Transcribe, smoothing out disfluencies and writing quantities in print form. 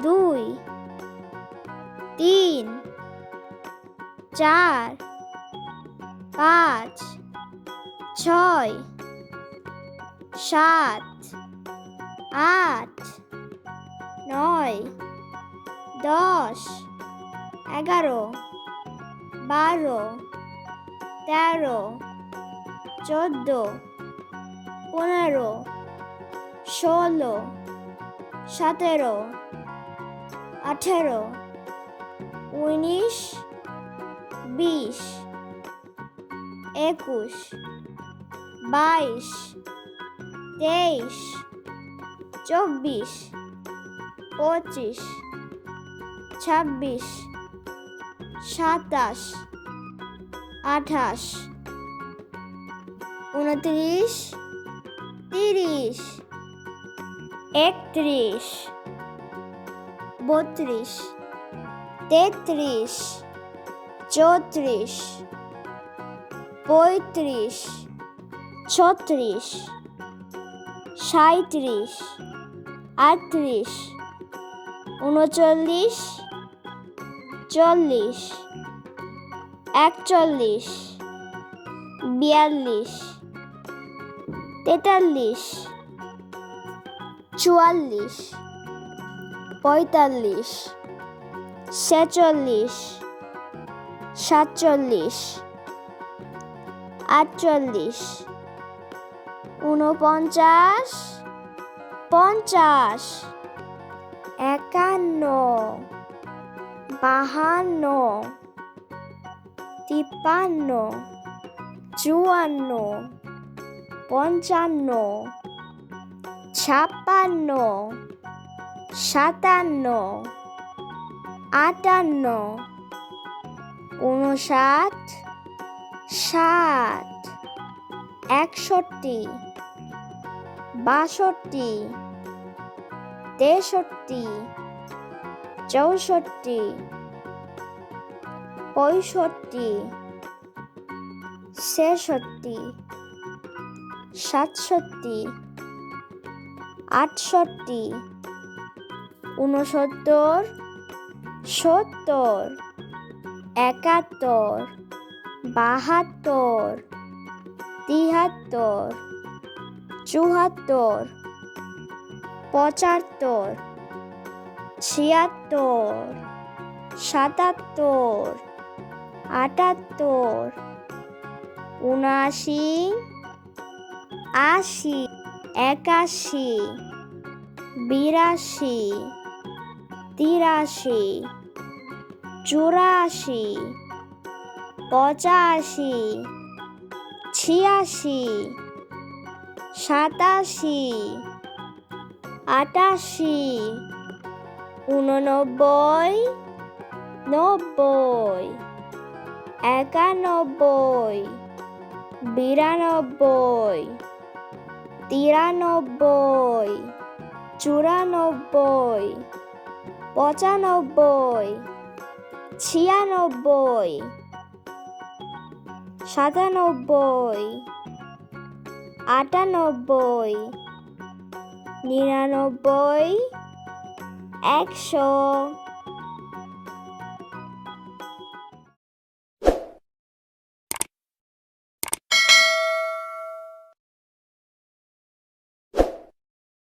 2 3 4 5 6 7 8 9 10 11 12 13 14 15 16 17 18 19 20 21 22 23 24 25 26 27 28 29 30 31 32 33 34 35 36 37 38 39 40 41 42 43 44 45 46 47 48 49 50 51 52 53 54 55 56 57 58 59 60 61 62 63 64 65 66 67 68 69 70 71 72 73 74 75 76 77 78 79 80 81 82 83 84 85 86 87 88 89 90 91 92 93 94 95 96 97 98 99 100